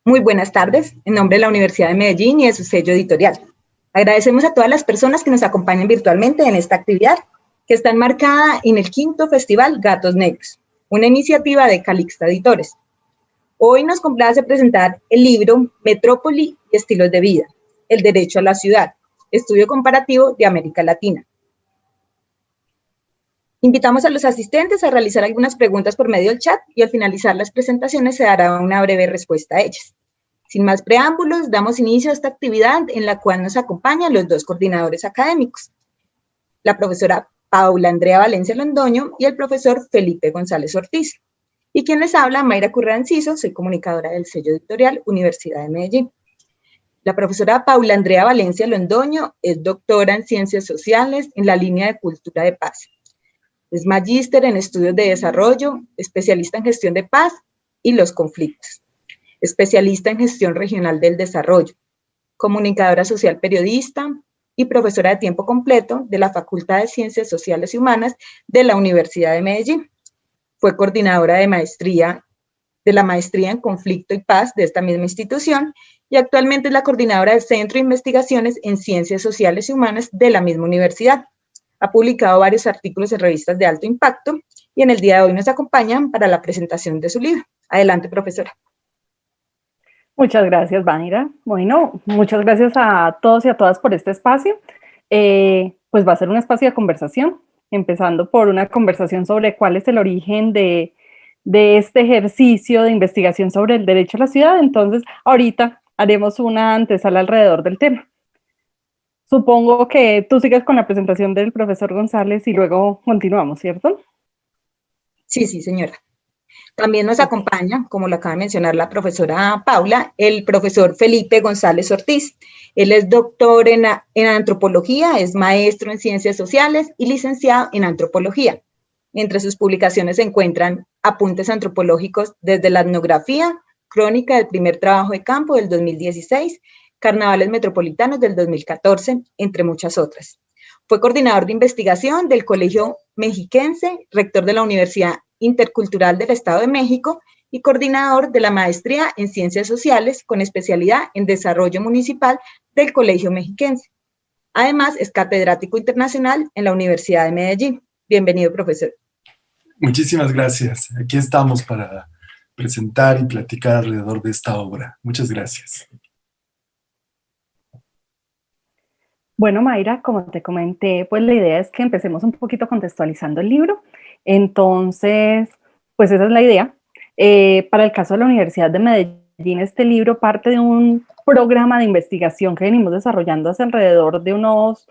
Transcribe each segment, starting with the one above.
Muy buenas tardes, en nombre de la Universidad de Medellín y de su sello editorial. Agradecemos a todas las personas que nos acompañan virtualmente en esta actividad, que está enmarcada en el quinto Festival Gatos Negros, una iniciativa de Calixta Editores. Hoy nos complace presentar el libro Metrópoli y Estilos de Vida, el derecho a la ciudad, estudio comparativo de América Latina. Invitamos a los asistentes a realizar algunas preguntas por medio del chat y al finalizar las presentaciones se dará una breve respuesta a ellas. Sin más preámbulos, damos inicio a esta actividad en la cual nos acompañan los dos coordinadores académicos, la profesora Paula Andrea Valencia Londoño y el profesor Felipe González Ortiz. Y quien les habla, Mayra Curra Enciso, soy comunicadora del sello editorial Universidad de Medellín. La profesora Paula Andrea Valencia Londoño es doctora en Ciencias Sociales en la línea de Cultura de Paz. Es magíster en Estudios de Desarrollo, especialista en Gestión de Paz y los Conflictos, especialista en Gestión Regional del Desarrollo, comunicadora social periodista y profesora de tiempo completo de la Facultad de Ciencias Sociales y Humanas de la Universidad de Medellín. Fue coordinadora de la maestría en Conflicto y Paz de esta misma institución y actualmente es la coordinadora del Centro de Investigaciones en Ciencias Sociales y Humanas de la misma universidad. Ha publicado varios artículos en revistas de alto impacto y en el día de hoy nos acompañan para la presentación de su libro. Adelante, profesora. Muchas gracias, Vanira. Bueno, muchas gracias a todos y a todas por este espacio. Pues va a ser un espacio de conversación, empezando por una conversación sobre cuál es el origen de este ejercicio de investigación sobre el derecho a la ciudad. Entonces, ahorita haremos una antesala alrededor del tema. Supongo que tú sigues con la presentación del profesor González y luego continuamos, ¿cierto? Sí, señora. También nos acompaña, como lo acaba de mencionar la profesora Paula, el profesor Felipe González Ortiz. Él es doctor en antropología, es maestro en ciencias sociales y licenciado en antropología. Entre sus publicaciones se encuentran apuntes antropológicos desde la etnografía, crónica del primer trabajo de campo del 2016, Carnavales Metropolitanos del 2014, entre muchas otras. Fue coordinador de investigación del Colegio Mexiquense, rector de la Universidad Intercultural del Estado de México y coordinador de la maestría en Ciencias Sociales con especialidad en Desarrollo Municipal del Colegio Mexiquense. Además, es catedrático internacional en la Universidad de Medellín. Bienvenido, profesor. Muchísimas gracias. Aquí estamos para presentar y platicar alrededor de esta obra. Muchas gracias. Bueno, Mayra, como te comenté, pues la idea es que empecemos un poquito contextualizando el libro. Entonces, pues esa es la idea. Para el caso de la Universidad de Medellín, este libro parte de un programa de investigación que venimos desarrollando hace alrededor de unos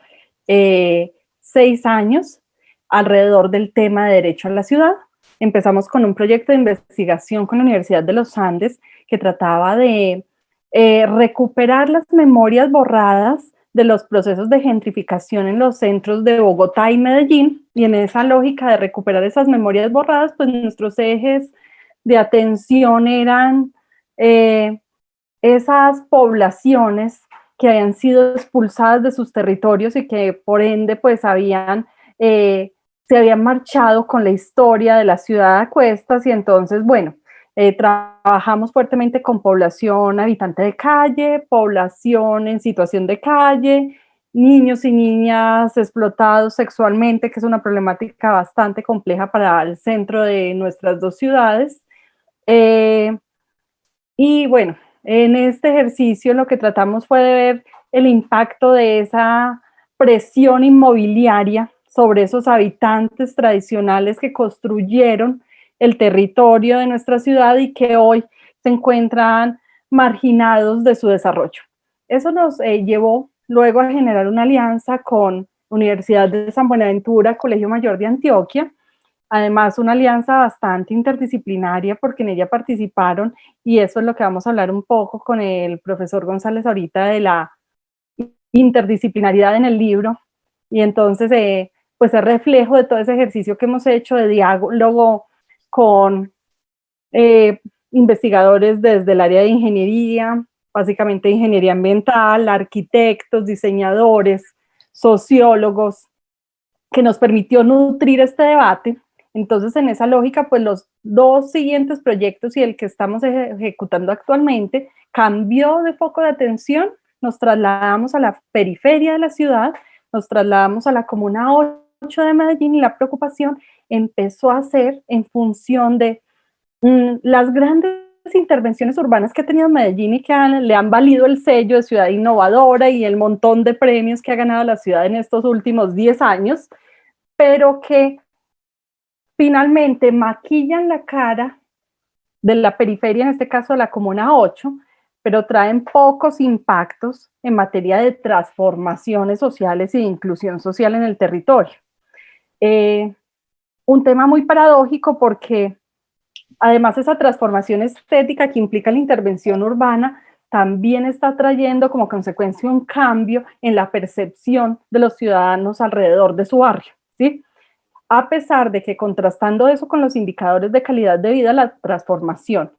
6 años, alrededor del tema de derecho a la ciudad. Empezamos con un proyecto de investigación con la Universidad de los Andes que trataba de recuperar las memorias borradas de los procesos de gentrificación en los centros de Bogotá y Medellín, y en esa lógica de recuperar esas memorias borradas, pues nuestros ejes de atención eran esas poblaciones que habían sido expulsadas de sus territorios y que por ende pues se habían marchado con la historia de la ciudad a cuestas, y entonces, bueno, trabajamos fuertemente con población habitante de calle, población en situación de calle, niños y niñas explotados sexualmente, que es una problemática bastante compleja para el centro de nuestras dos ciudades. Y bueno, en este ejercicio lo que tratamos fue de ver el impacto de esa presión inmobiliaria sobre esos habitantes tradicionales que construyeron el territorio de nuestra ciudad y que hoy se encuentran marginados de su desarrollo. Eso nos llevó luego a generar una alianza con Universidad de San Buenaventura, Colegio Mayor de Antioquia, además una alianza bastante interdisciplinaria porque en ella participaron, y eso es lo que vamos a hablar un poco con el profesor González ahorita, de la interdisciplinaridad en el libro, y entonces pues es reflejo de todo ese ejercicio que hemos hecho de diálogo con investigadores desde el área de ingeniería, básicamente ingeniería ambiental, arquitectos, diseñadores, sociólogos, que nos permitió nutrir este debate. Entonces, en esa lógica, pues los dos siguientes proyectos y el que estamos ejecutando actualmente, cambió de foco de atención, nos trasladamos a la periferia de la ciudad, nos trasladamos a la Comuna 8 de Medellín y la preocupación empezó a ser en función de las grandes intervenciones urbanas que ha tenido Medellín y que le han valido el sello de ciudad innovadora y el montón de premios que ha ganado la ciudad en estos últimos 10 años, pero que finalmente maquillan la cara de la periferia, en este caso de la Comuna 8, pero traen pocos impactos en materia de transformaciones sociales y de inclusión social en el territorio. Un tema muy paradójico porque además esa transformación estética que implica la intervención urbana también está trayendo como consecuencia un cambio en la percepción de los ciudadanos alrededor de su barrio, ¿sí? A pesar de que contrastando eso con los indicadores de calidad de vida, la transformación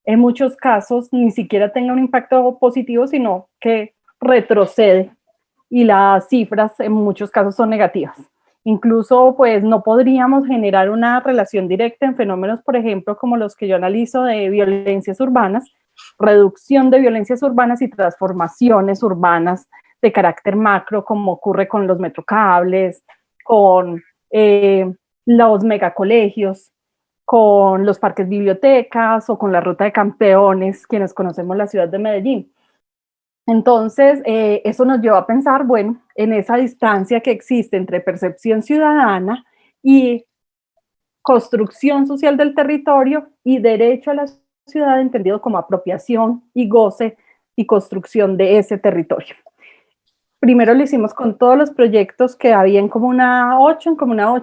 en muchos casos ni siquiera tenga un impacto positivo, sino que retrocede y las cifras en muchos casos son negativas. Incluso, pues, no podríamos generar una relación directa en fenómenos, por ejemplo, como los que yo analizo de violencias urbanas, reducción de violencias urbanas y transformaciones urbanas de carácter macro, como ocurre con los metrocables, con los megacolegios, con los parques bibliotecas o con la ruta de campeones, quienes conocemos la ciudad de Medellín. Entonces, eso nos lleva a pensar, bueno, en esa distancia que existe entre percepción ciudadana y construcción social del territorio y derecho a la ciudad entendido como apropiación y goce y construcción de ese territorio. Primero lo hicimos con todos los proyectos que había en Comuna 8,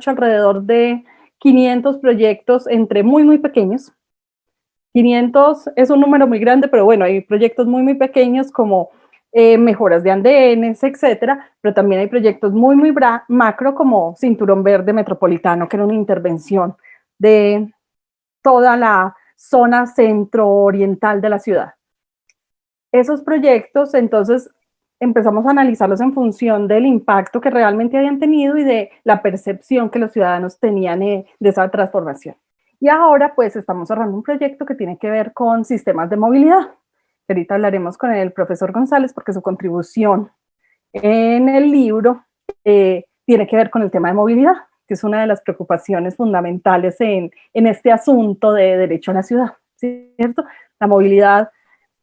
alrededor de 500 proyectos entre muy pequeños. 500 es un número muy grande, pero bueno, hay proyectos muy pequeños como mejoras de andenes, etcétera, pero también hay proyectos muy macro como Cinturón Verde Metropolitano, que era una intervención de toda la zona centro-oriental de la ciudad. Esos proyectos, entonces, empezamos a analizarlos en función del impacto que realmente habían tenido y de la percepción que los ciudadanos tenían de esa transformación. Y ahora, pues, estamos cerrando un proyecto que tiene que ver con sistemas de movilidad. Ahorita hablaremos con el profesor González porque su contribución en el libro tiene que ver con el tema de movilidad, que es una de las preocupaciones fundamentales en este asunto de derecho a la ciudad, ¿cierto? La movilidad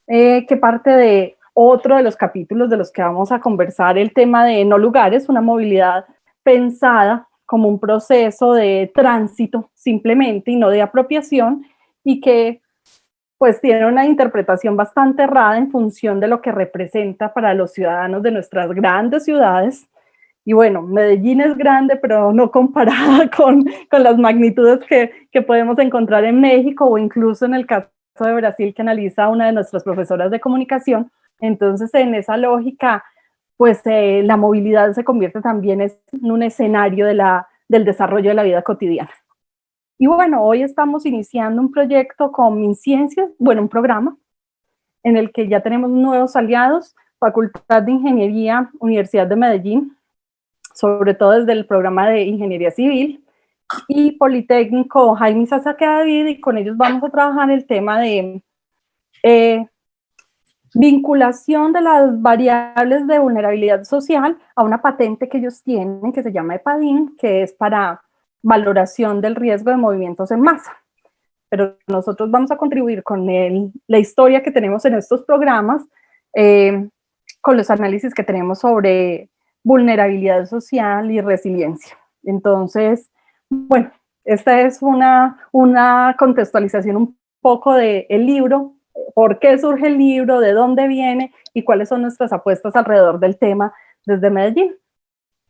que parte de otro de los capítulos de los que vamos a conversar, el tema de no lugares, una movilidad pensada como un proceso de tránsito simplemente y no de apropiación, y que pues tiene una interpretación bastante errada en función de lo que representa para los ciudadanos de nuestras grandes ciudades. Y bueno, Medellín es grande, pero no comparada con las magnitudes que podemos encontrar en México o incluso en el caso de Brasil que analiza una de nuestras profesoras de comunicación. Entonces, en esa lógica, pues la movilidad se convierte también en un escenario del desarrollo de la vida cotidiana. Y bueno, hoy estamos iniciando un proyecto con MinCiencias, bueno, un programa en el que ya tenemos nuevos aliados, Facultad de Ingeniería, Universidad de Medellín, sobre todo desde el programa de Ingeniería Civil, y Politécnico Jaime Sasaki David, y con ellos vamos a trabajar el tema de vinculación de las variables de vulnerabilidad social a una patente que ellos tienen que se llama EPADIN, que es para valoración del riesgo de movimientos en masa. Pero nosotros vamos a contribuir con la historia que tenemos en estos programas, con los análisis que tenemos sobre vulnerabilidad social y resiliencia. Entonces, bueno, esta es una contextualización un poco del libro, por qué surge el libro, de dónde viene y cuáles son nuestras apuestas alrededor del tema desde Medellín.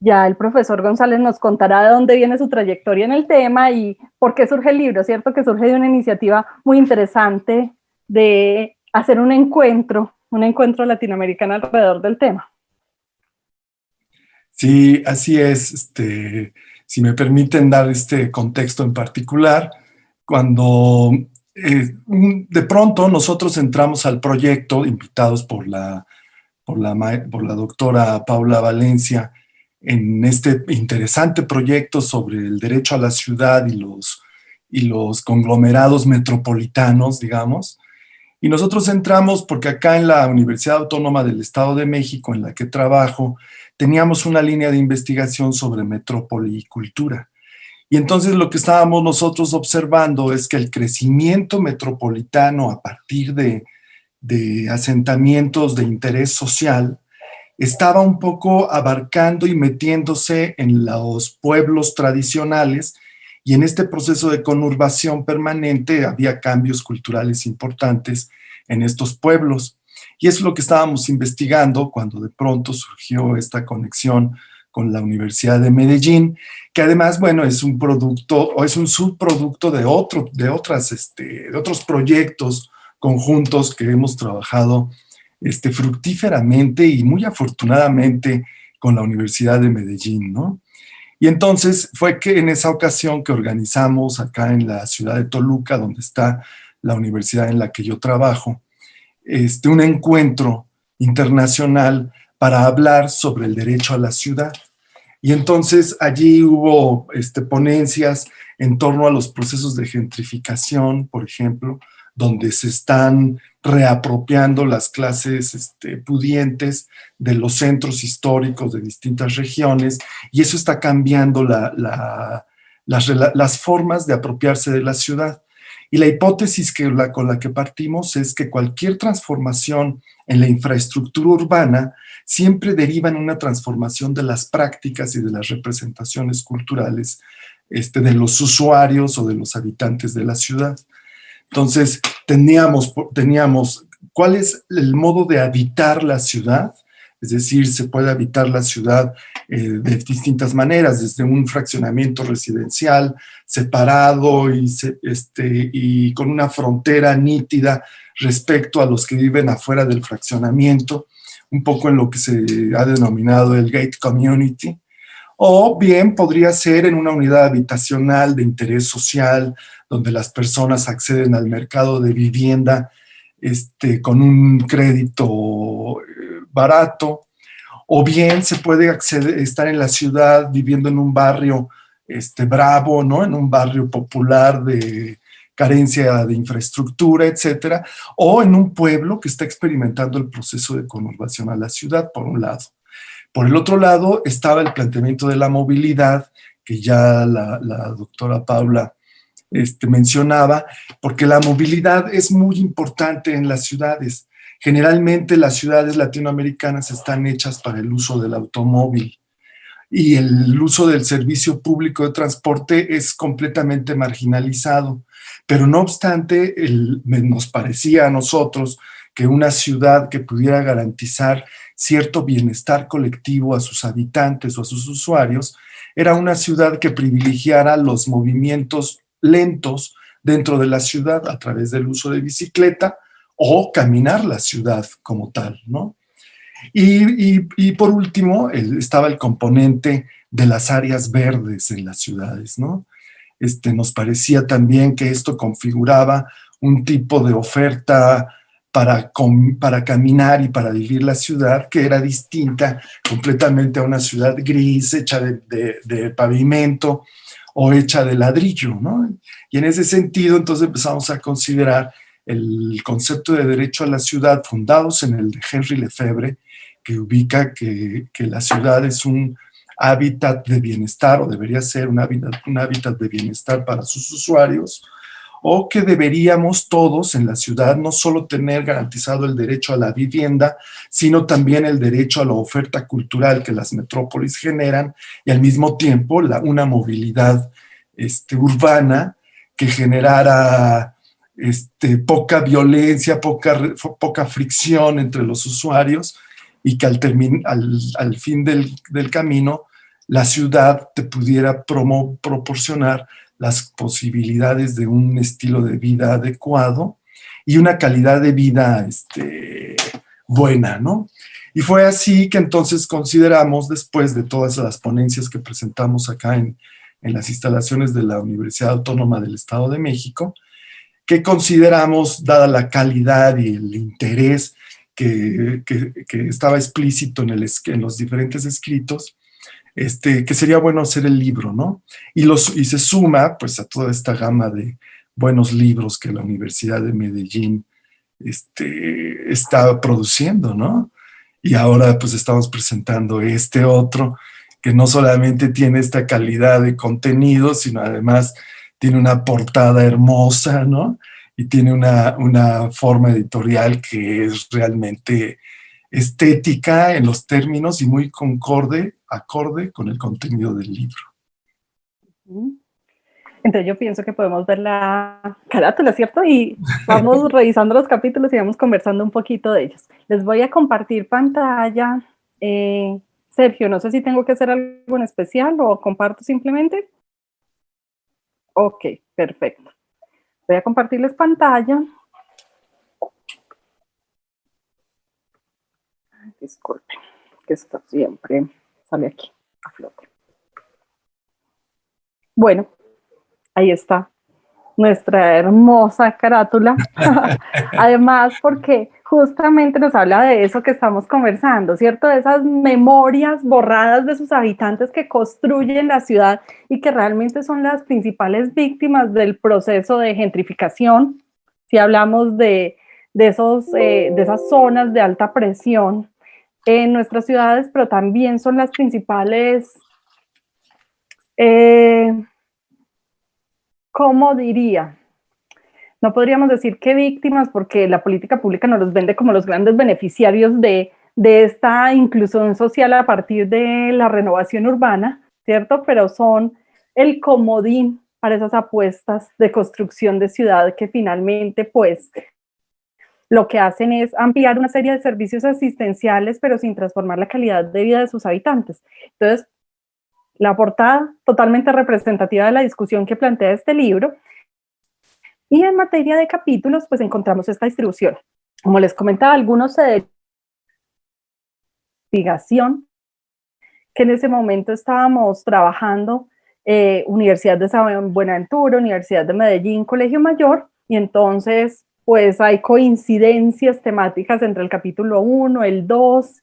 Ya el profesor González nos contará de dónde viene su trayectoria en el tema y por qué surge el libro, ¿cierto? Que surge de una iniciativa muy interesante de hacer un encuentro latinoamericano alrededor del tema. Sí, así es. Si me permiten dar este contexto en particular, cuando de pronto nosotros entramos al proyecto, invitados por la doctora Paula Valencia, en este interesante proyecto sobre el derecho a la ciudad y los conglomerados metropolitanos, digamos, Y nosotros entramos porque acá en la Universidad Autónoma del Estado de México, en la que trabajo, teníamos una línea de investigación sobre metrópoli y cultura. Y entonces lo que estábamos nosotros observando es que el crecimiento metropolitano a partir de asentamientos de interés social estaba un poco abarcando y metiéndose en los pueblos tradicionales, y en este proceso de conurbación permanente había cambios culturales importantes en estos pueblos. Y es lo que estábamos investigando cuando de pronto surgió esta conexión con la Universidad de Medellín, que además, bueno, es un producto o es un subproducto de otros proyectos conjuntos que hemos trabajado fructíferamente y muy afortunadamente con la Universidad de Medellín, ¿no? Y entonces fue que en esa ocasión que organizamos acá en la ciudad de Toluca, donde está la universidad en la que yo trabajo, un encuentro internacional para hablar sobre el derecho a la ciudad. Y entonces allí hubo ponencias en torno a los procesos de gentrificación, por ejemplo, donde se están reapropiando las clases pudientes de los centros históricos de distintas regiones, y eso está cambiando las formas de apropiarse de la ciudad. Y la hipótesis con la que partimos es que cualquier transformación en la infraestructura urbana siempre deriva en una transformación de las prácticas y de las representaciones culturales de los usuarios o de los habitantes de la ciudad. Entonces, teníamos cuál es el modo de habitar la ciudad. Es decir, se puede habitar la ciudad de distintas maneras, desde un fraccionamiento residencial separado y con una frontera nítida respecto a los que viven afuera del fraccionamiento, un poco en lo que se ha denominado el gate community. O bien podría ser en una unidad habitacional de interés social, donde las personas acceden al mercado de vivienda con un crédito barato, o bien se puede estar en la ciudad viviendo en un barrio bravo, ¿no? En un barrio popular de carencia de infraestructura, etcétera, o en un pueblo que está experimentando el proceso de conurbación a la ciudad, por un lado. Por el otro lado estaba el planteamiento de la movilidad, que ya la doctora Paula mencionaba, porque la movilidad es muy importante en las ciudades. Generalmente las ciudades latinoamericanas están hechas para el uso del automóvil, y el uso del servicio público de transporte es completamente marginalizado. Pero no obstante, nos parecía a nosotros que una ciudad que pudiera garantizar cierto bienestar colectivo a sus habitantes o a sus usuarios era una ciudad que privilegiara los movimientos lentos dentro de la ciudad a través del uso de bicicleta o caminar la ciudad como tal, ¿no? Y por último, estaba el componente de las áreas verdes en las ciudades, ¿no? Nos parecía también que esto configuraba un tipo de oferta para caminar y para vivir la ciudad que era distinta completamente a una ciudad gris, hecha de pavimento o hecha de ladrillo, ¿no? Y en ese sentido, entonces empezamos a considerar el concepto de derecho a la ciudad fundados en el de Henry Lefebvre, que ubica que la ciudad es un hábitat de bienestar, o debería ser un hábitat de bienestar para sus usuarios, o que deberíamos todos en la ciudad no solo tener garantizado el derecho a la vivienda, sino también el derecho a la oferta cultural que las metrópolis generan, y al mismo tiempo una movilidad urbana que generara poca violencia, poca fricción entre los usuarios, y que al fin del camino la ciudad te pudiera proporcionar las posibilidades de un estilo de vida adecuado y una calidad de vida buena, ¿no? Y fue así que entonces consideramos, después de todas las ponencias que presentamos acá en las instalaciones de la Universidad Autónoma del Estado de México, que consideramos, dada la calidad y el interés que estaba explícito en los diferentes escritos, que sería bueno hacer el libro, ¿no? Y se suma pues a toda esta gama de buenos libros que la Universidad de Medellín está produciendo, ¿no? Y ahora pues estamos presentando este otro que no solamente tiene esta calidad de contenido, sino además tiene una portada hermosa, ¿no? Y tiene una forma editorial que es realmente estética en los términos y muy acorde con el contenido del libro. Entonces yo pienso que podemos ver la carátula, ¿cierto? Y vamos revisando los capítulos y vamos conversando un poquito de ellos. Les voy a compartir pantalla. Sergio, no sé si tengo que hacer algo en especial o comparto simplemente. Ok, perfecto. Voy a compartirles pantalla. Disculpen, que esto siempre sale aquí a flote. Bueno, ahí está nuestra hermosa carátula. Además, porque justamente nos habla de eso que estamos conversando, ¿cierto? De esas memorias borradas de sus habitantes que construyen la ciudad y que realmente son las principales víctimas del proceso de gentrificación. Si hablamos de esas zonas de alta presión en nuestras ciudades, pero también son las principales, ¿cómo diría? No podríamos decir que víctimas, porque la política pública nos los vende como los grandes beneficiarios de esta inclusión social a partir de la renovación urbana, ¿cierto? Pero son el comodín para esas apuestas de construcción de ciudad que finalmente, pues, lo que hacen es ampliar una serie de servicios asistenciales, pero sin transformar la calidad de vida de sus habitantes. Entonces, la portada totalmente representativa de la discusión que plantea este libro. Y en materia de capítulos, pues encontramos esta distribución. Como les comentaba, algunos de investigación, que en ese momento estábamos trabajando, Universidad de San Buenaventura, Universidad de Medellín, Colegio Mayor, y entonces pues hay coincidencias temáticas entre el capítulo 1, el 2,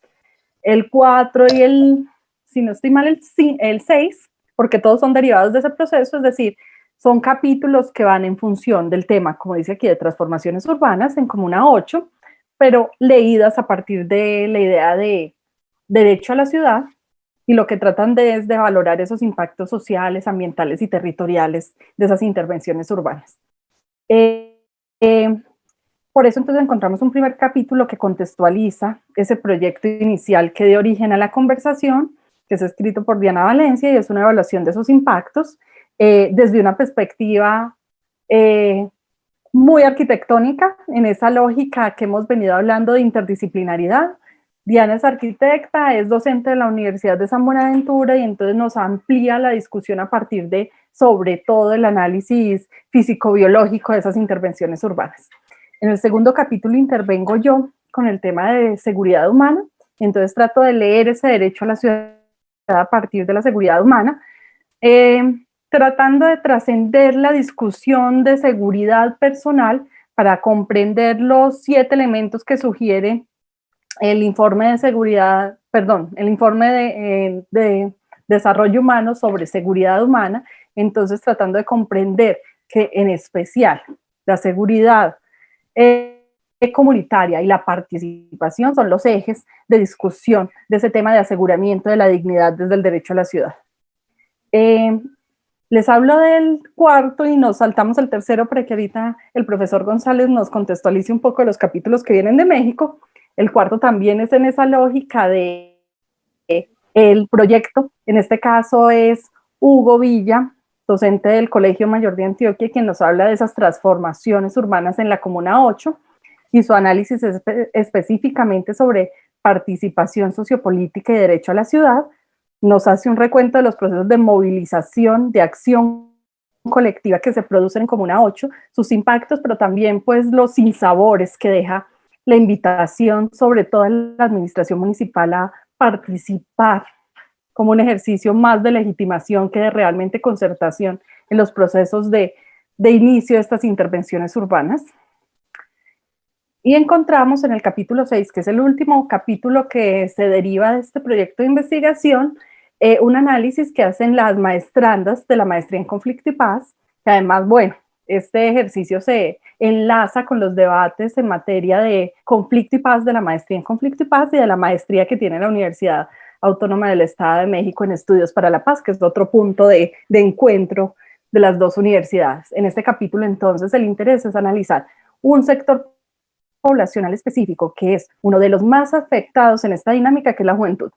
el 4 y el, si no estoy mal, el 6, porque todos son derivados de ese proceso, es decir, son capítulos que van en función del tema, como dice aquí, de transformaciones urbanas en Comuna 8, pero leídas a partir de la idea de derecho a la ciudad, y lo que tratan es de valorar esos impactos sociales, ambientales y territoriales de esas intervenciones urbanas. Por eso entonces encontramos un primer capítulo que contextualiza ese proyecto inicial que dio origen a la conversación, que es escrito por Diana Valencia y es una evaluación de esos impactos desde una perspectiva muy arquitectónica, en esa lógica que hemos venido hablando de interdisciplinaridad. Diana es arquitecta, es docente de la Universidad de San Buenaventura y entonces nos amplía la discusión a partir de, sobre todo, el análisis físico-biológico de esas intervenciones urbanas. En el segundo capítulo intervengo yo con el tema de seguridad humana, entonces trato de leer ese derecho a la ciudad a partir de la seguridad humana, tratando de trascender la discusión de seguridad personal para comprender los 7 elementos que sugiere el informe de seguridad, perdón, el informe de desarrollo humano sobre seguridad humana, entonces tratando de comprender que en especial la seguridad comunitaria y la participación son los ejes de discusión de ese tema de aseguramiento de la dignidad desde el derecho a la ciudad. Les hablo del cuarto y nos saltamos al tercero para que ahorita el profesor González nos contextualice un poco los capítulos que vienen de México. El cuarto también es en esa lógica de el proyecto, en este caso es Hugo Villa, docente del Colegio Mayor de Antioquia, quien nos habla de esas transformaciones urbanas en la Comuna 8 y su análisis es específicamente sobre participación sociopolítica y derecho a la ciudad. Nos hace un recuento de los procesos de movilización, de acción colectiva que se producen en Comuna 8, sus impactos, pero también pues los sinsabores que deja la invitación, sobre todo en la administración municipal, a participar como un ejercicio más de legitimación que de realmente concertación en los procesos de inicio de estas intervenciones urbanas. Y encontramos en el capítulo 6, que es el último capítulo que se deriva de este proyecto de investigación, un análisis que hacen las maestrandas de la maestría en conflicto y paz, que además, bueno, este ejercicio se enlaza con los debates en materia de conflicto y paz de la maestría en conflicto y paz y de la maestría que tiene la Universidad Autónoma del Estado de México en Estudios para la Paz, que es otro punto de encuentro de las dos universidades. En este capítulo, entonces, el interés es analizar un sector poblacional específico, que es uno de los más afectados en esta dinámica, que es la juventud.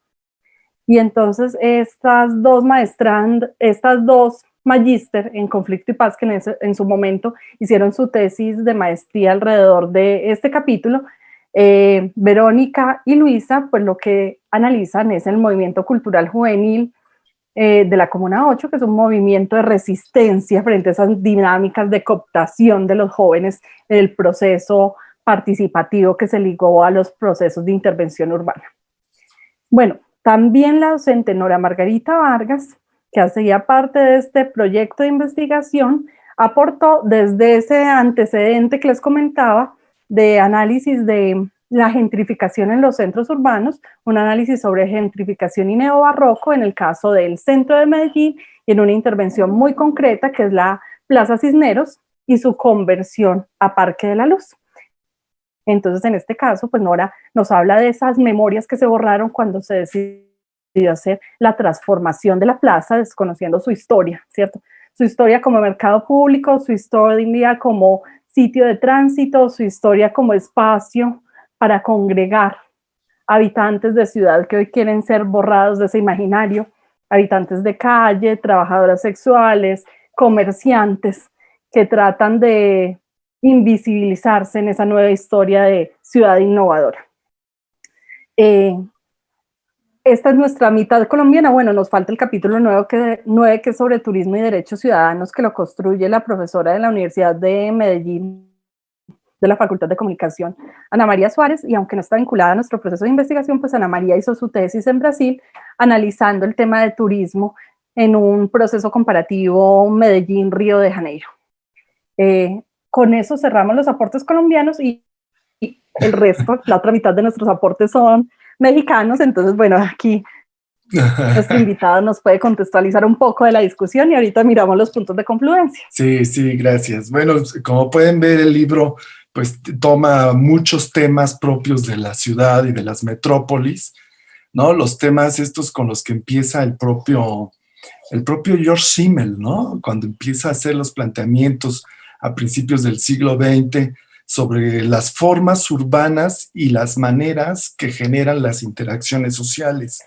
Y entonces estas dos magíster en conflicto y paz, que en su momento hicieron su tesis de maestría alrededor de este capítulo, Verónica y Luisa, pues lo que analizan es el movimiento cultural juvenil de la Comuna 8, que es un movimiento de resistencia frente a esas dinámicas de cooptación de los jóvenes en el proceso participativo que se ligó a los procesos de intervención urbana. Bueno, también la docente Nora Margarita Vargas, que hacía parte de este proyecto de investigación, aportó desde ese antecedente que les comentaba de análisis de la gentrificación en los centros urbanos, un análisis sobre gentrificación y neobarroco en el caso del centro de Medellín y en una intervención muy concreta que es la Plaza Cisneros y su conversión a Parque de la Luz. Entonces, en este caso, pues Nora nos habla de esas memorias que se borraron cuando se decidió hacer la transformación de la plaza, desconociendo su historia, ¿cierto? Su historia como mercado público, su historia como sitio de tránsito, su historia como espacio para congregar habitantes de ciudad que hoy quieren ser borrados de ese imaginario, habitantes de calle, trabajadoras sexuales, comerciantes que tratan de invisibilizarse en esa nueva historia de ciudad innovadora. Esta es nuestra mitad colombiana. Bueno, nos falta el capítulo 9 que es sobre turismo y derechos ciudadanos, que lo construye la profesora de la Universidad de Medellín, de la Facultad de Comunicación, Ana María Suárez, y aunque no está vinculada a nuestro proceso de investigación, pues Ana María hizo su tesis en Brasil analizando el tema de turismo en un proceso comparativo Medellín-Río de Janeiro. Con eso cerramos los aportes colombianos y el resto, la otra mitad de nuestros aportes son mexicanos. Entonces, bueno, aquí nuestro invitado nos puede contextualizar un poco de la discusión y ahorita miramos los puntos de confluencia. Sí, gracias. Bueno, como pueden ver, el libro pues toma muchos temas propios de la ciudad y de las metrópolis, ¿no? Los temas estos con los que empieza el propio George Simmel, ¿no? Cuando empieza a hacer los planteamientos a principios del siglo XX sobre las formas urbanas y las maneras que generan las interacciones sociales.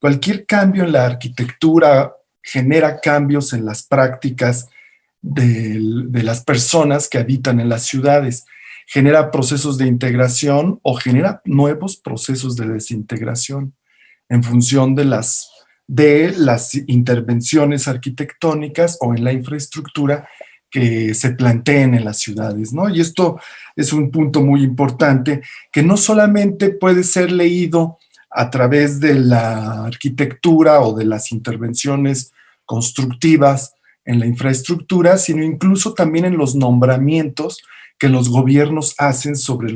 Cualquier cambio en la arquitectura genera cambios en las prácticas de las personas que habitan en las ciudades, genera procesos de integración o genera nuevos procesos de desintegración en función de las intervenciones arquitectónicas o en la infraestructura que se planteen en las ciudades, ¿no? Y esto es un punto muy importante que no solamente puede ser leído a través de la arquitectura o de las intervenciones constructivas en la infraestructura, sino incluso también en los nombramientos que los gobiernos hacen sobre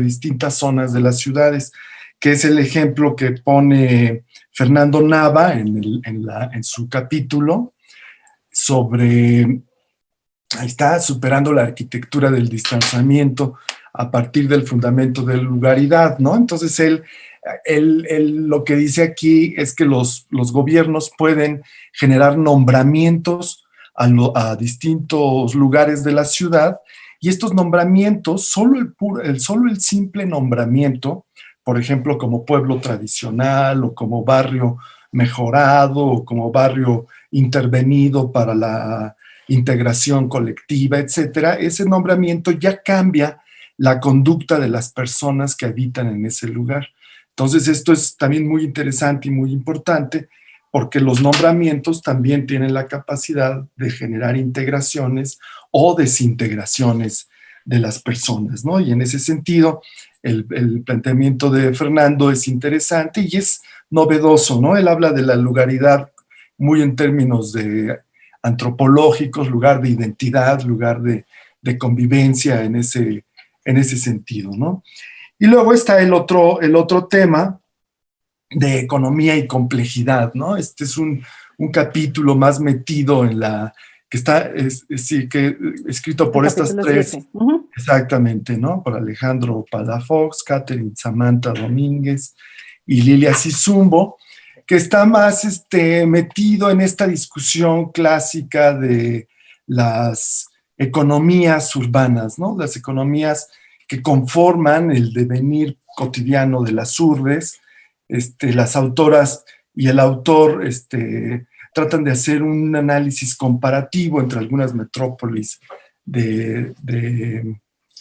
distintas zonas de las ciudades, que es el ejemplo que pone Fernando Nava en su capítulo sobre... Ahí está, superando la arquitectura del distanciamiento a partir del fundamento de lugaridad, ¿no? Entonces, él lo que dice aquí es que los gobiernos pueden generar nombramientos a distintos lugares de la ciudad, y estos nombramientos, solo el simple nombramiento, por ejemplo, como pueblo tradicional o como barrio mejorado o como barrio intervenido para la integración colectiva, etcétera, ese nombramiento ya cambia la conducta de las personas que habitan en ese lugar. Entonces, esto es también muy interesante y muy importante porque los nombramientos también tienen la capacidad de generar integraciones o desintegraciones de las personas, ¿no? Y en ese sentido, el planteamiento de Fernando es interesante y es novedoso, ¿no? Él habla de la lugaridad muy en términos de antropológicos, lugar de identidad, lugar de convivencia en ese sentido, ¿no? Y luego está el otro tema de economía y complejidad, ¿no? Este es un capítulo más metido en la que está, sí, que escrito por estas tres, 7. exactamente, ¿no? Por Alejandro Palafox, Catherine Samantha Domínguez y Lilia Sizumbo, que está más metido en esta discusión clásica de las economías urbanas, ¿no? Las economías que conforman el devenir cotidiano de las urbes. Las autoras y el autor tratan de hacer un análisis comparativo entre algunas metrópolis de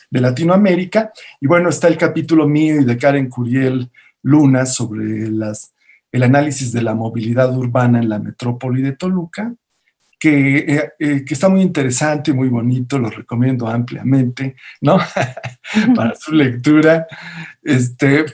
Latinoamérica. Y bueno, está el capítulo mío y de Karen Curiel Luna sobre el análisis de la movilidad urbana en la metrópoli de Toluca, que está muy interesante, muy bonito, lo recomiendo ampliamente, ¿no? Para su lectura,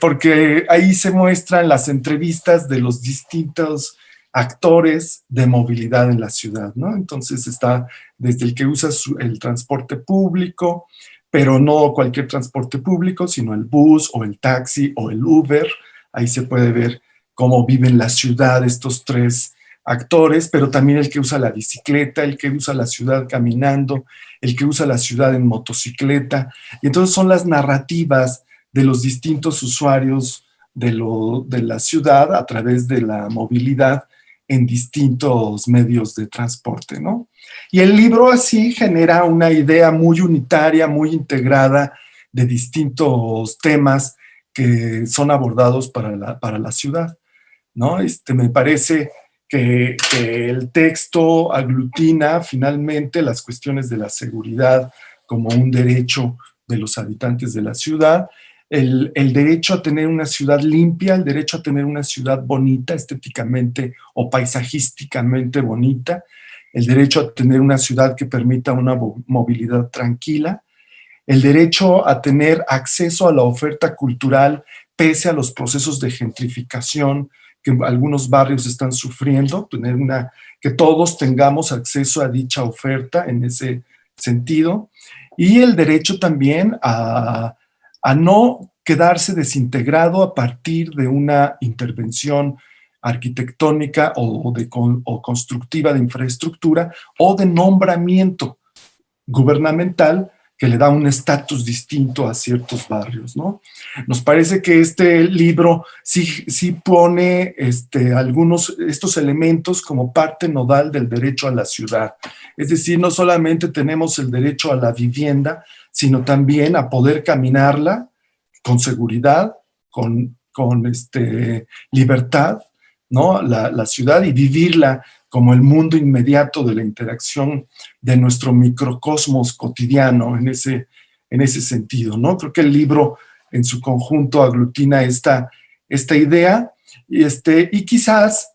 porque ahí se muestran las entrevistas de los distintos actores de movilidad en la ciudad, ¿no? Entonces está desde el que usa el transporte público, pero no cualquier transporte público, sino el bus o el taxi o el Uber. Ahí se puede ver cómo viven la ciudad estos tres actores, pero también el que usa la bicicleta, el que usa la ciudad caminando, el que usa la ciudad en motocicleta. Y entonces son las narrativas de los distintos usuarios de la ciudad a través de la movilidad en distintos medios de transporte, ¿no? Y el libro así genera una idea muy unitaria, muy integrada de distintos temas que son abordados para la ciudad, ¿no? Me parece que el texto aglutina finalmente las cuestiones de la seguridad como un derecho de los habitantes de la ciudad, el derecho a tener una ciudad limpia, el derecho a tener una ciudad bonita, estéticamente o paisajísticamente bonita, el derecho a tener una ciudad que permita una movilidad tranquila, el derecho a tener acceso a la oferta cultural pese a los procesos de gentrificación que algunos barrios están sufriendo, que todos tengamos acceso a dicha oferta en ese sentido, y el derecho también a no quedarse desintegrado a partir de una intervención arquitectónica o constructiva de infraestructura o de nombramiento gubernamental que le da un estatus distinto a ciertos barrios, ¿no? Nos parece que este libro sí pone estos elementos como parte nodal del derecho a la ciudad. Es decir, no solamente tenemos el derecho a la vivienda, sino también a poder caminarla con seguridad, con libertad, ¿no? La ciudad, y vivirla como el mundo inmediato de la interacción de nuestro microcosmos cotidiano en ese sentido, ¿no? Creo que el libro en su conjunto aglutina esta idea y quizás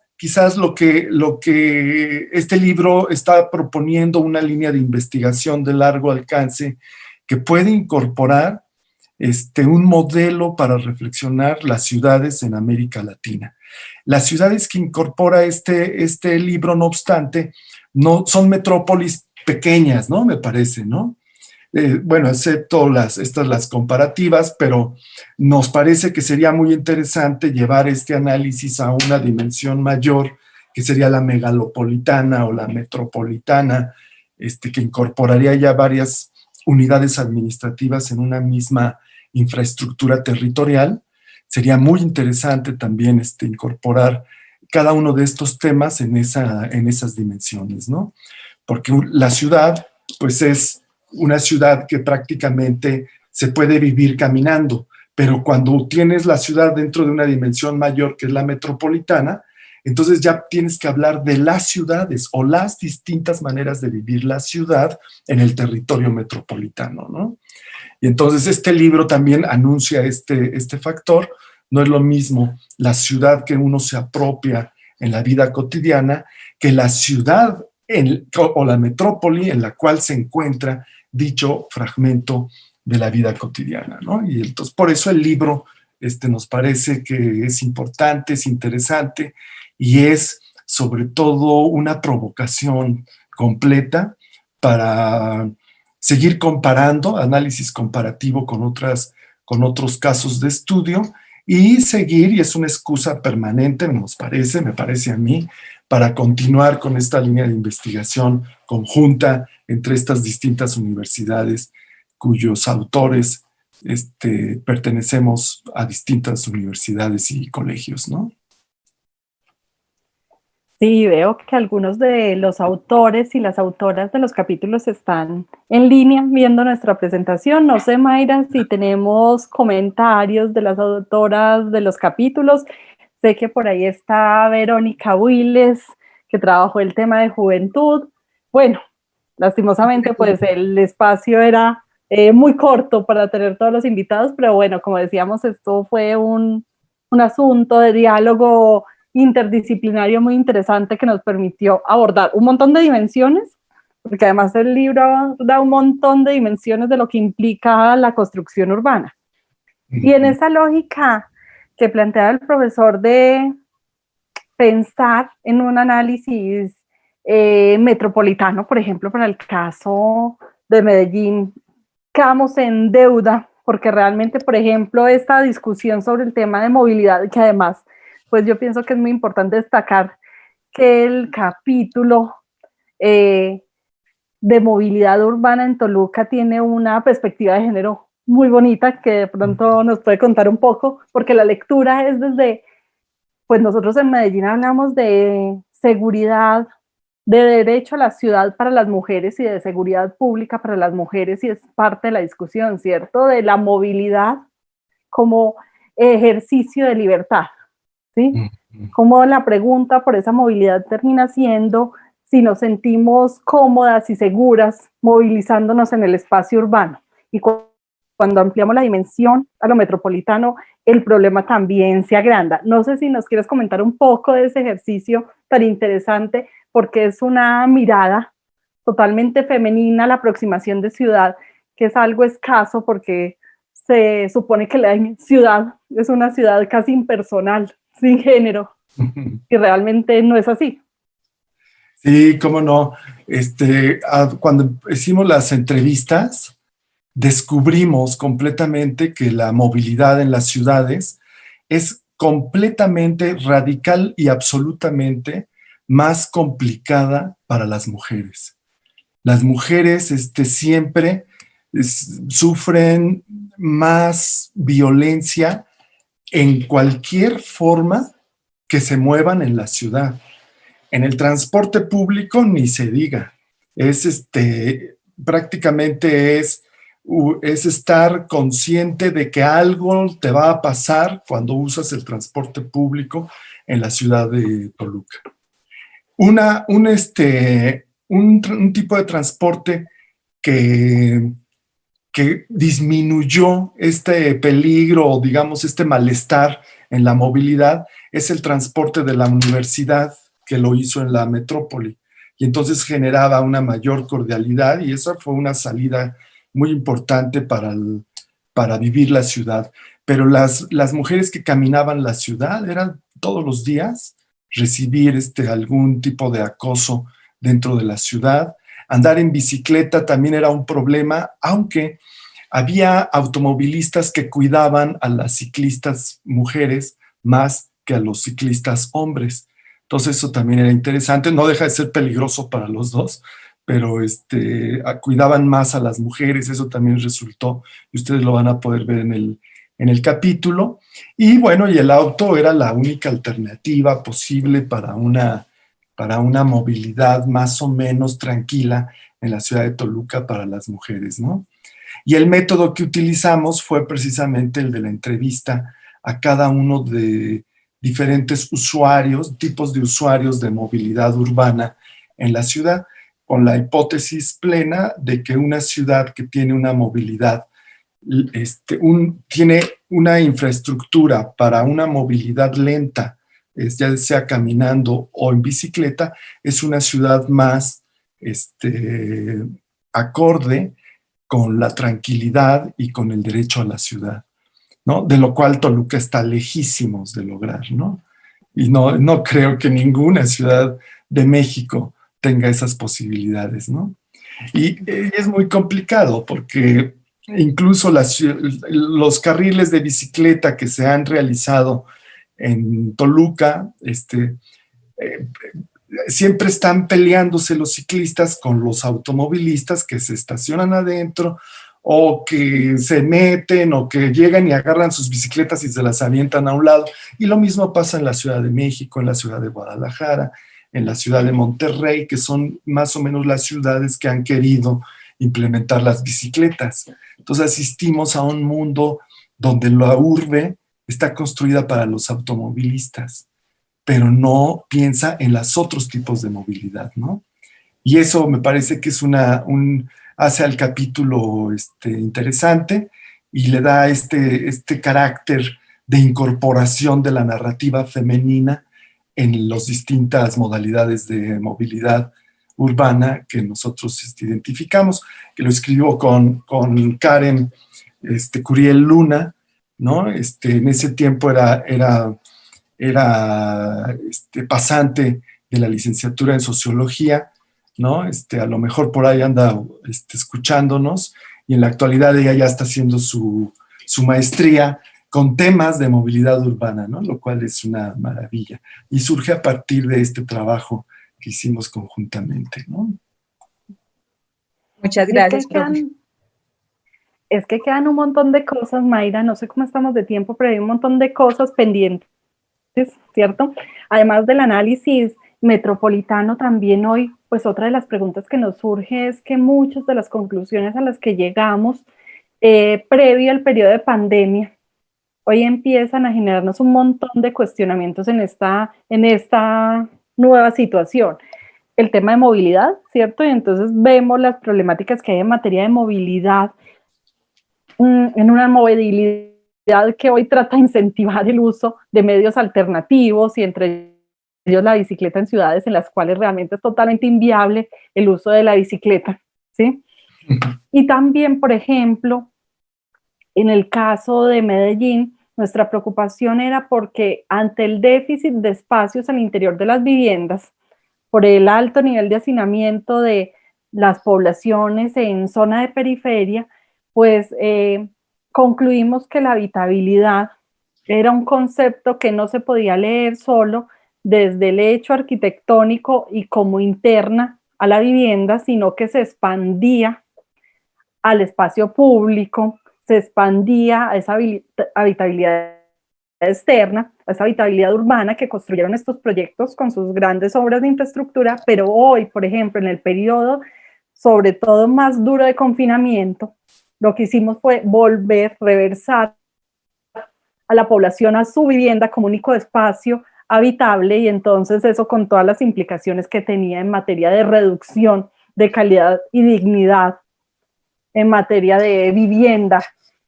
lo que este libro está proponiendo una línea de investigación de largo alcance que puede incorporar un modelo para reflexionar las ciudades en América Latina. Las ciudades que incorpora este libro, no obstante, no son metrópolis pequeñas, ¿no? Me parece, ¿no? Bueno, excepto las comparativas, pero nos parece que sería muy interesante llevar este análisis a una dimensión mayor, que sería la megalopolitana o la metropolitana, que incorporaría ya varias unidades administrativas en una misma infraestructura territorial. Sería muy interesante también incorporar cada uno de estos temas en esas dimensiones, ¿no? Porque la ciudad, pues es una ciudad que prácticamente se puede vivir caminando, pero cuando tienes la ciudad dentro de una dimensión mayor, que es la metropolitana, entonces ya tienes que hablar de las ciudades o las distintas maneras de vivir la ciudad en el territorio metropolitano, ¿no? Y entonces este libro también anuncia este factor. No es lo mismo la ciudad que uno se apropia en la vida cotidiana que la ciudad o la metrópoli en la cual se encuentra dicho fragmento de la vida cotidiana, ¿no? Y entonces por eso el libro nos parece que es importante, es interesante y es sobre todo una provocación completa para seguir comparando, análisis comparativo con otros casos de estudio y seguir, y es una excusa permanente, me parece a mí, para continuar con esta línea de investigación conjunta entre estas distintas universidades cuyos autores pertenecemos a distintas universidades y colegios, ¿no? Sí, veo que algunos de los autores y las autoras de los capítulos están en línea viendo nuestra presentación. No sé, Mayra, si tenemos comentarios de las autoras de los capítulos. Sé que por ahí está Verónica Willes, que trabajó el tema de juventud. Bueno, lastimosamente, pues el espacio era muy corto para tener todos los invitados, pero bueno, como decíamos, esto fue un asunto de diálogo interdisciplinario muy interesante que nos permitió abordar un montón de dimensiones, porque además el libro da un montón de dimensiones de lo que implica la construcción urbana. Y en esa lógica que planteaba el profesor de pensar en un análisis metropolitano, por ejemplo, para el caso de Medellín, quedamos en deuda, porque realmente, por ejemplo, esta discusión sobre el tema de movilidad, que además, pues yo pienso que es muy importante destacar que el capítulo de movilidad urbana en Toluca tiene una perspectiva de género muy bonita que de pronto nos puede contar un poco, porque la lectura es desde, pues nosotros en Medellín hablamos de seguridad, de derecho a la ciudad para las mujeres y de seguridad pública para las mujeres, y es parte de la discusión, ¿cierto? De la movilidad como ejercicio de libertad, ¿sí? Como la pregunta por esa movilidad termina siendo si nos sentimos cómodas y seguras movilizándonos en el espacio urbano. Y cuando ampliamos la dimensión a lo metropolitano, el problema también se agranda. No sé si nos quieres comentar un poco de ese ejercicio tan interesante, porque es una mirada totalmente femenina a la aproximación de ciudad, que es algo escaso porque se supone que la ciudad es una ciudad casi impersonal, sin género, y realmente no es así. Sí, cómo no. Cuando hicimos las entrevistas, descubrimos completamente que la movilidad en las ciudades es completamente, radical y absolutamente más complicada para las mujeres. Las mujeres siempre sufren más violencia en cualquier forma que se muevan en la ciudad. En el transporte público ni se diga. Prácticamente es estar consciente de que algo te va a pasar cuando usas el transporte público en la ciudad de Toluca. Un tipo de transporte que disminuyó este peligro, digamos, este malestar en la movilidad, es el transporte de la universidad, que lo hizo en la metrópoli. Y entonces generaba una mayor cordialidad, y esa fue una salida muy importante para vivir la ciudad. Pero las mujeres que caminaban la ciudad eran todos los días recibir algún tipo de acoso dentro de la ciudad. Andar en bicicleta también era un problema, aunque había automovilistas que cuidaban a las ciclistas mujeres más que a los ciclistas hombres. Entonces eso también era interesante, no deja de ser peligroso para los dos, pero cuidaban más a las mujeres, eso también resultó, y ustedes lo van a poder ver en el capítulo. Y bueno, y el auto era la única alternativa posible para una movilidad más o menos tranquila en la ciudad de Toluca para las mujeres, ¿no? Y el método que utilizamos fue precisamente el de la entrevista a cada uno de diferentes usuarios, tipos de usuarios de movilidad urbana en la ciudad, con la hipótesis plena de que una ciudad que tiene una movilidad, tiene una infraestructura para una movilidad lenta, ya sea caminando o en bicicleta, es una ciudad más acorde con la tranquilidad y con el derecho a la ciudad, ¿no? De lo cual Toluca está lejísimos de lograr, ¿no? Y no creo que ninguna ciudad de México tenga esas posibilidades, ¿no? Y es muy complicado porque incluso los carriles de bicicleta que se han realizado en Toluca siempre están peleándose los ciclistas con los automovilistas que se estacionan adentro o que se meten o que llegan y agarran sus bicicletas y se las avientan a un lado. Y lo mismo pasa en la Ciudad de México, en la Ciudad de Guadalajara, en la Ciudad de Monterrey, que son más o menos las ciudades que han querido implementar las bicicletas. Entonces asistimos a un mundo donde la urbe está construida para los automovilistas, pero no piensa en los otros tipos de movilidad, ¿no? Y eso me parece que es hace al capítulo interesante y le da este carácter de incorporación de la narrativa femenina en las distintas modalidades de movilidad urbana que nosotros identificamos, que lo escribió con Karen Curiel Luna, ¿no? En ese tiempo era pasante de la licenciatura en sociología, ¿no? A lo mejor por ahí anda escuchándonos, y en la actualidad ella ya está haciendo su maestría con temas de movilidad urbana, ¿no? Lo cual es una maravilla. Y surge a partir de este trabajo que hicimos conjuntamente, ¿no? Muchas gracias, profe. Es que quedan un montón de cosas, Mayra, no sé cómo estamos de tiempo, pero hay un montón de cosas pendientes, ¿cierto? Además del análisis metropolitano, también hoy, pues otra de las preguntas que nos surge es que muchas de las conclusiones a las que llegamos previo al periodo de pandemia, hoy empiezan a generarnos un montón de cuestionamientos en esta nueva situación. El tema de movilidad, ¿cierto? Y entonces vemos las problemáticas que hay en materia de movilidad, en una movilidad que hoy trata de incentivar el uso de medios alternativos y entre ellos la bicicleta en ciudades en las cuales realmente es totalmente inviable el uso de la bicicleta, ¿sí? Y también, por ejemplo, en el caso de Medellín, nuestra preocupación era porque ante el déficit de espacios al interior de las viviendas, por el alto nivel de hacinamiento de las poblaciones en zona de periferia, pues concluimos que la habitabilidad era un concepto que no se podía leer solo desde el hecho arquitectónico y como interna a la vivienda, sino que se expandía al espacio público, se expandía a esa habitabilidad externa, a esa habitabilidad urbana que construyeron estos proyectos con sus grandes obras de infraestructura, pero hoy, por ejemplo, en el periodo sobre todo más duro de confinamiento, lo que hicimos fue reversar a la población a su vivienda como único espacio habitable, y entonces eso con todas las implicaciones que tenía en materia de reducción de calidad y dignidad, en materia de vivienda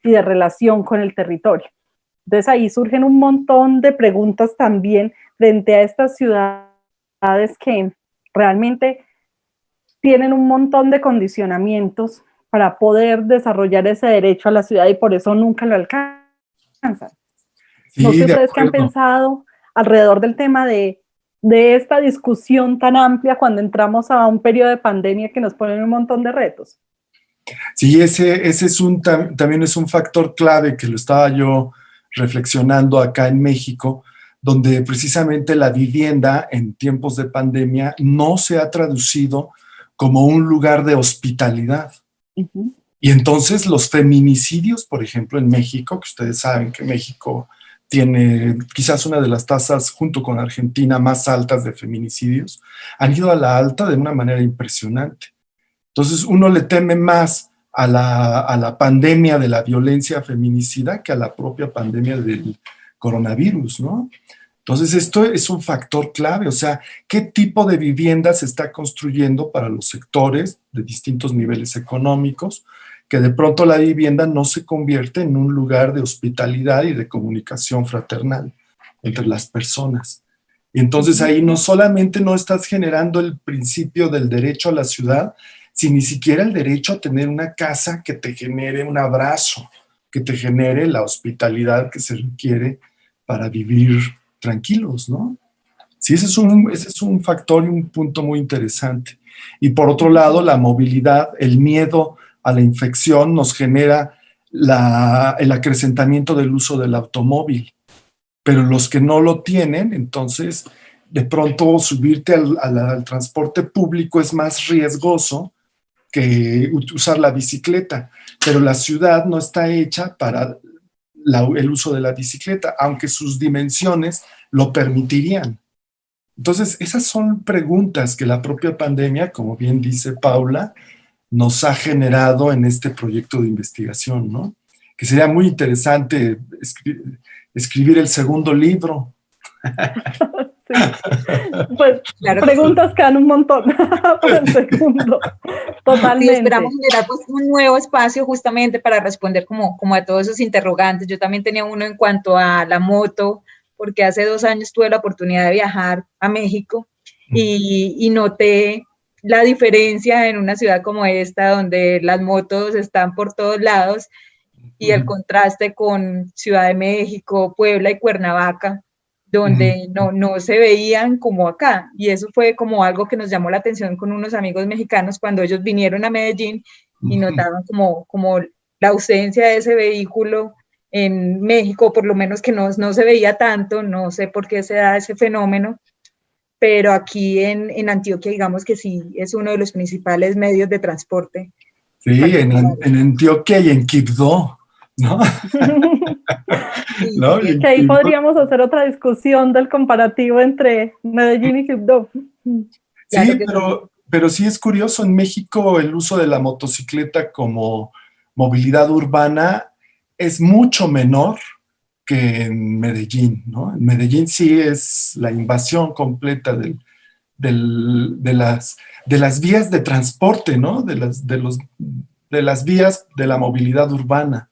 y de relación con el territorio. Entonces ahí surgen un montón de preguntas también frente a estas ciudades que realmente tienen un montón de condicionamientos para poder desarrollar ese derecho a la ciudad y por eso nunca lo alcanzan. Sí, no sé ustedes qué han pensado alrededor del tema de esta discusión tan amplia cuando entramos a un periodo de pandemia que nos pone un montón de retos. Sí, ese es también es un factor clave que lo estaba yo reflexionando acá en México, donde precisamente la vivienda en tiempos de pandemia no se ha traducido como un lugar de hospitalidad. Uh-huh. Y entonces los feminicidios, por ejemplo, en México, que ustedes saben que México tiene quizás una de las tasas, junto con Argentina, más altas de feminicidios, han ido a la alta de una manera impresionante. Entonces uno le teme más a la pandemia de la violencia feminicida que a la propia pandemia del coronavirus, ¿no? Entonces esto es un factor clave, o sea, ¿qué tipo de vivienda se está construyendo para los sectores de distintos niveles económicos? Que de pronto la vivienda no se convierte en un lugar de hospitalidad y de comunicación fraternal entre las personas. Y entonces ahí no solamente no estás generando el principio del derecho a la ciudad, sino ni siquiera el derecho a tener una casa que te genere un abrazo, que te genere la hospitalidad que se requiere para vivir tranquilos, ¿no? Sí, ese es un factor y un punto muy interesante. Y por otro lado, la movilidad, el miedo a la infección nos genera el acrecentamiento del uso del automóvil. Pero los que no lo tienen, entonces de pronto subirte al transporte público es más riesgoso que usar la bicicleta, pero la ciudad no está hecha para el uso de la bicicleta, aunque sus dimensiones lo permitirían. Entonces, esas son preguntas que la propia pandemia, como bien dice Paula, nos ha generado en este proyecto de investigación, ¿no? Que sería muy interesante escribir el segundo libro. Sí. Pues claro, preguntas quedan un montón para el segundo. Totalmente. Sí, esperamos generar pues, un nuevo espacio justamente para responder como a todos esos interrogantes. Yo también tenía uno en cuanto a la moto, porque hace 2 años tuve la oportunidad de viajar a México y noté la diferencia en una ciudad como esta, donde las motos están por todos lados, y el contraste con Ciudad de México, Puebla y Cuernavaca, donde no se veían como acá. Y eso fue como algo que nos llamó la atención con unos amigos mexicanos cuando ellos vinieron a Medellín y notaban como la ausencia de ese vehículo en México, por lo menos que no se veía tanto, no sé por qué se da ese fenómeno, pero aquí en Antioquia, digamos que sí, es uno de los principales medios de transporte. Sí, en Antioquia y en Quibdó, ¿no? ¿No? Que ahí podríamos hacer otra discusión del comparativo entre Medellín y Quibdó. Sí, pero sí es curioso, en México el uso de la motocicleta como movilidad urbana es mucho menor que en Medellín, ¿no? En Medellín sí es la invasión completa de las vías de transporte, ¿no? De las vías de la movilidad urbana.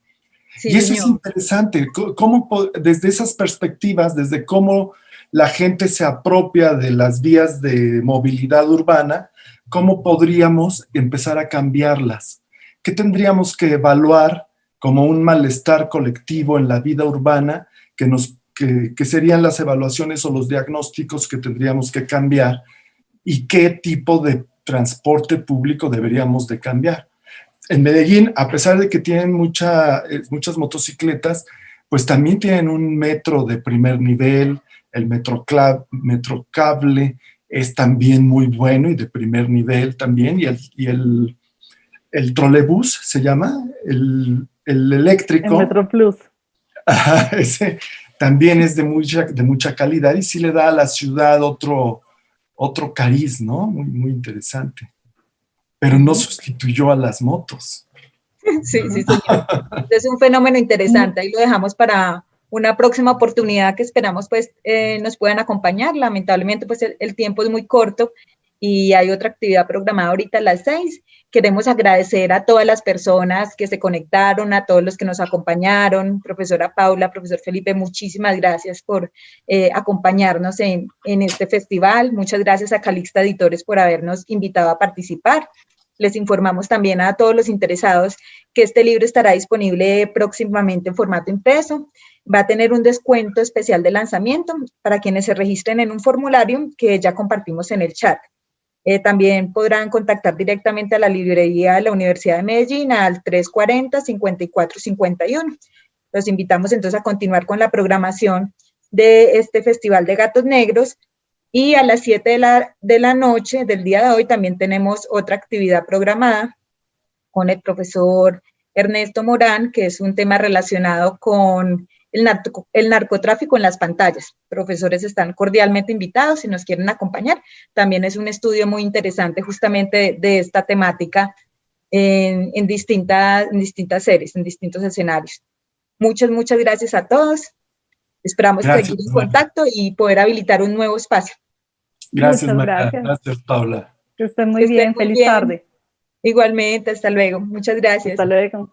Sí, y eso es interesante, cómo desde esas perspectivas, desde cómo la gente se apropia de las vías de movilidad urbana, cómo podríamos empezar a cambiarlas. ¿Qué tendríamos que evaluar como un malestar colectivo en la vida urbana que serían las evaluaciones o los diagnósticos que tendríamos que cambiar y qué tipo de transporte público deberíamos de cambiar? En Medellín, a pesar de que tienen muchas motocicletas, pues también tienen un metro de primer nivel, el Metrocable es también muy bueno y de primer nivel también, y el trolebús se llama, el eléctrico. El Metroplus. Ese también es de mucha calidad y sí le da a la ciudad otro cariz, ¿no? Muy, muy interesante. Pero no sustituyó a las motos. Sí, señor. Es un fenómeno interesante. Ahí lo dejamos para una próxima oportunidad que esperamos pues nos puedan acompañar. Lamentablemente pues el tiempo es muy corto y hay otra actividad programada ahorita a las 6. Queremos agradecer a todas las personas que se conectaron, a todos los que nos acompañaron. Profesora Paula, profesor Felipe, muchísimas gracias por acompañarnos en este festival. Muchas gracias a Calixta Editores por habernos invitado a participar. Les informamos también a todos los interesados que este libro estará disponible próximamente en formato impreso. Va a tener un descuento especial de lanzamiento para quienes se registren en un formulario que ya compartimos en el chat. También podrán contactar directamente a la librería de la Universidad de Medellín al 340-5451. Los invitamos entonces a continuar con la programación de este Festival de Gatos Negros. Y a las 7 de la noche del día de hoy también tenemos otra actividad programada con el profesor Ernesto Morán, que es un tema relacionado con el narcotráfico en las pantallas. Profesores están cordialmente invitados si nos quieren acompañar. También es un estudio muy interesante justamente de esta temática en distintas series, en distintos escenarios. Muchas gracias a todos. Esperamos seguir en contacto y poder habilitar un nuevo espacio. Gracias, María. Gracias, Paula. Que estén muy bien. Feliz tarde. Igualmente, hasta luego. Muchas gracias. Hasta luego.